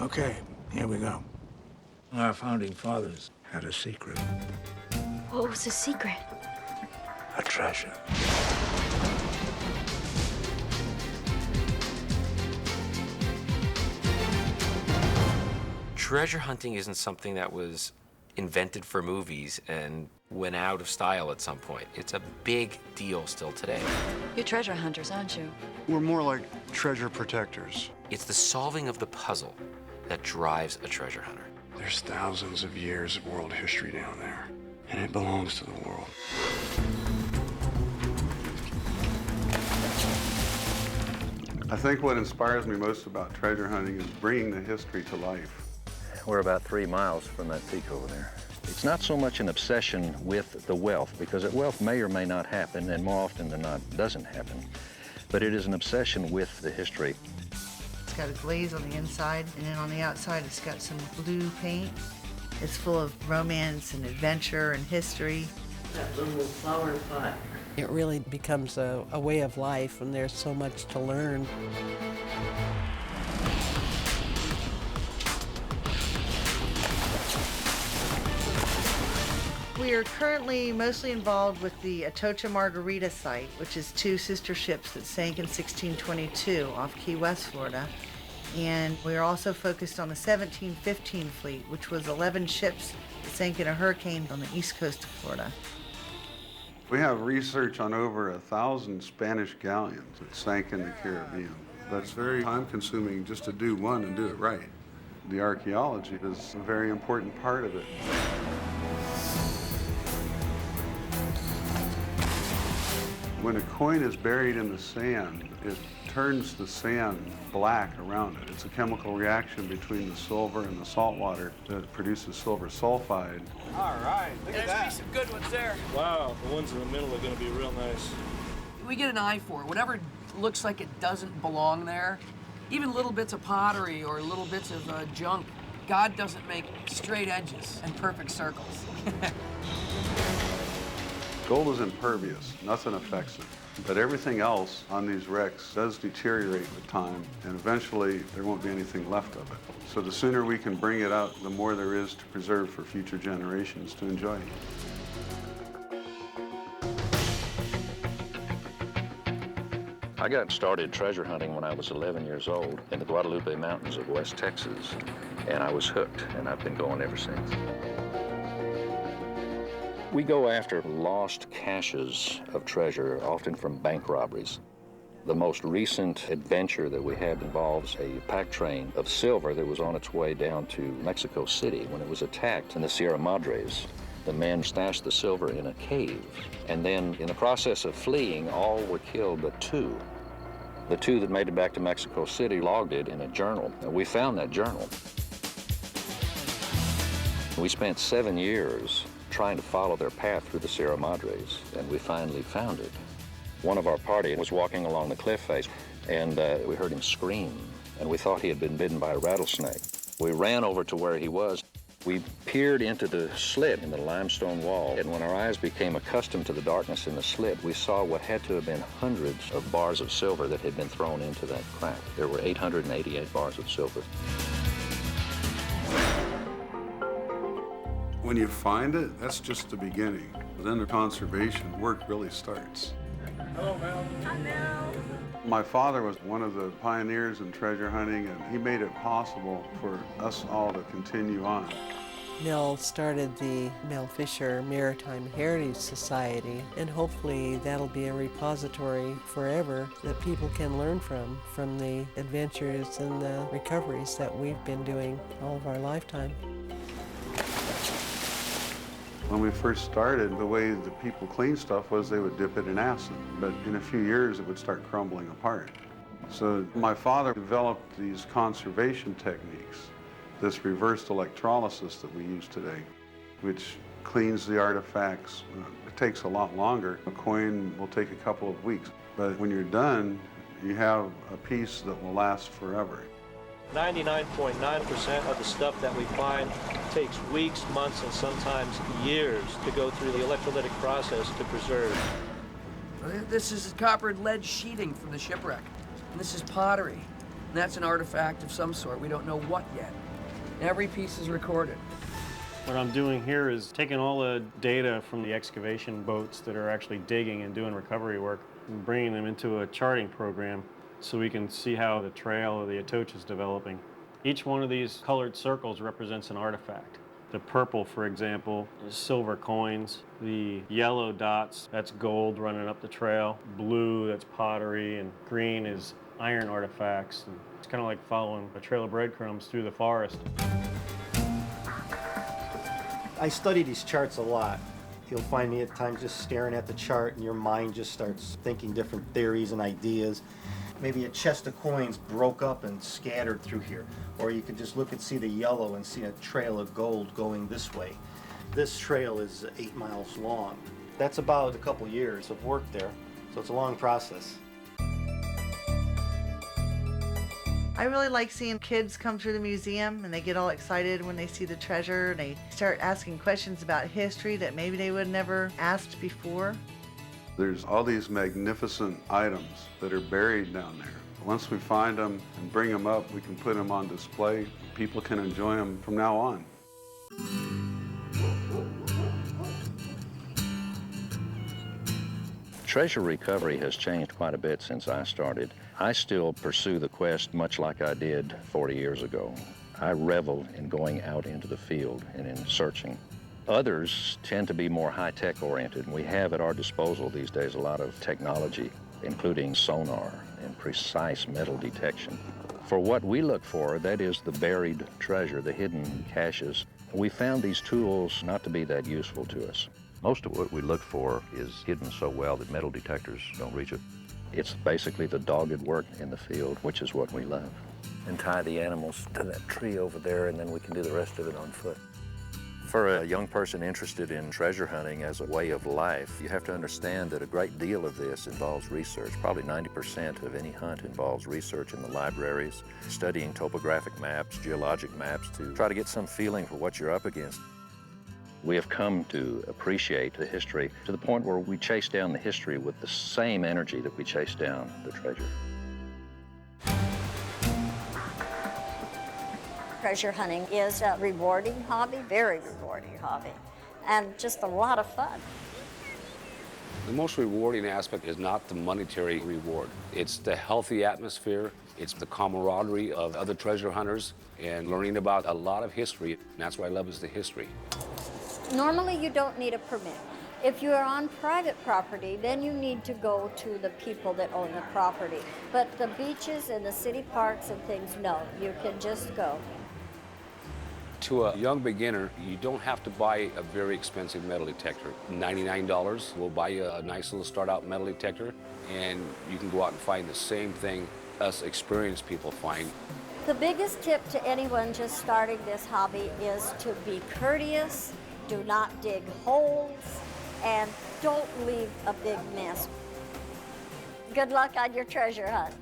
Okay, here we go. Our founding fathers had a secret. What was the secret? A treasure. Treasure hunting isn't something that was invented for movies and went out of style at some point. It's a big deal still today. You're treasure hunters, aren't you? We're more like treasure protectors. It's the solving of the puzzle that drives a treasure hunter. There's thousands of years of world history down there, and it belongs to the world. I think what inspires me most about treasure hunting is bringing the history to life. We're about 3 miles from that peak over there. It's not so much an obsession with the wealth, because that wealth may or may not happen, and more often than not doesn't happen, but it is an obsession with the history. It's got a glaze on the inside, and then on the outside it's got some blue paint. It's full of romance and adventure and history. That little flower pot. It really becomes a way of life, and there's so much to learn. We are currently mostly involved with the Atocha Margarita site, which is 2 sister ships that sank in 1622 off Key West, Florida. And we are also focused on the 1715 fleet, which was 11 ships that sank in a hurricane on the east coast of Florida. We have research on over 1,000 Spanish galleons that sank in the Caribbean. That's very time-consuming just to do one and do it right. The archaeology is a very important part of it. When a coin is buried in the sand, it turns the sand black around it. It's a chemical reaction between the silver and the salt water that produces silver sulfide. All right, look at that. There's some good ones there. Wow, the ones in the middle are going to be real nice. We get an eye for it. Whatever looks like it doesn't belong there, even little bits of pottery or little bits of junk. God doesn't make straight edges and perfect circles. Gold is impervious, nothing affects it. But everything else on these wrecks does deteriorate with time, and eventually there won't be anything left of it. So the sooner we can bring it out, the more there is to preserve for future generations to enjoy. I got started treasure hunting when I was 11 years old in the Guadalupe Mountains of West Texas, and I was hooked, and I've been going ever since. We go after lost caches of treasure, often from bank robberies. The most recent adventure that we had involves a pack train of silver that was on its way down to Mexico City when it was attacked in the Sierra Madres. The men stashed the silver in a cave, and then in the process of fleeing, all were killed but 2. The 2 that made it back to Mexico City logged it in a journal, and we found that journal. We spent 7 years trying to follow their path through the Sierra Madres, and we finally found it. One of our party was walking along the cliff face, and we heard him scream, and we thought he had been bitten by a rattlesnake. We ran over to where he was. We peered into the slit in the limestone wall, and when our eyes became accustomed to the darkness in the slit, we saw what had to have been hundreds of bars of silver that had been thrown into that crack. There were 888 bars of silver. When you find it, that's just the beginning. Then the conservation work really starts. Hello, Mel. Hi, Mel. My father was one of the pioneers in treasure hunting, and he made it possible for us all to continue on. Mel started the Mel Fisher Maritime Heritage Society, and hopefully that'll be a repository forever that people can learn from the adventures and the recoveries that we've been doing all of our lifetime. When we first started, the way the people cleaned stuff was they would dip it in acid, but in a few years it would start crumbling apart. So my father developed these conservation techniques, this reversed electrolysis that we use today, which cleans the artifacts. It takes a lot longer. A coin will take a couple of weeks, but when you're done, you have a piece that will last forever. 99.9% of the stuff that we find takes weeks, months, and sometimes years to go through the electrolytic process to preserve. This is copper and lead sheeting from the shipwreck. And this is pottery. And that's an artifact of some sort. We don't know what yet. Every piece is recorded. What I'm doing here is taking all the data from the excavation boats that are actually digging and doing recovery work and bringing them into a charting program so we can see how the trail of the Atocha is developing. Each one of these colored circles represents an artifact. The purple, for example, is silver coins. The yellow dots, that's gold running up the trail. Blue, that's pottery, and green is iron artifacts. And it's kind of like following a trail of breadcrumbs through the forest. I study these charts a lot. You'll find me at times just staring at the chart and your mind just starts thinking different theories and ideas. Maybe a chest of coins broke up and scattered through here. Or you could just look and see the yellow and see a trail of gold going this way. This trail is 8 miles long. That's about a couple years of work there, so it's a long process. I really like seeing kids come through the museum and they get all excited when they see the treasure and they start asking questions about history that maybe they would never asked before. There's all these magnificent items that are buried down there. Once we find them and bring them up, we can put them on display. People can enjoy them from now on. Treasure recovery has changed quite a bit since I started. I still pursue the quest much like I did 40 years ago. I revel in going out into the field and in searching. Others tend to be more high-tech oriented, and we have at our disposal these days a lot of technology, including sonar and precise metal detection. For what we look for, that is the buried treasure, the hidden caches, we found these tools not to be that useful to us. Most of what we look for is hidden so well that metal detectors don't reach it. It's basically the dogged work in the field, which is what we love. And tie the animals to that tree over there, and then we can do the rest of it on foot. For a young person interested in treasure hunting as a way of life, you have to understand that a great deal of this involves research. Probably 90% of any hunt involves research in the libraries, studying topographic maps, geologic maps, to try to get some feeling for what you're up against. We have come to appreciate the history to the point where we chase down the history with the same energy that we chase down the treasure. Treasure hunting is a rewarding hobby, very rewarding hobby, and just a lot of fun. The most rewarding aspect is not the monetary reward. It's the healthy atmosphere, it's the camaraderie of other treasure hunters, and learning about a lot of history. And that's what I love, is the history. Normally, you don't need a permit. If you are on private property, then you need to go to the people that own the property. But the beaches and the city parks and things, no, you can just go. To a young beginner, you don't have to buy a very expensive metal detector. $99 will buy you a nice little start-out metal detector, and you can go out and find the same thing us experienced people find. The biggest tip to anyone just starting this hobby is to be courteous, do not dig holes, and don't leave a big mess. Good luck on your treasure hunt.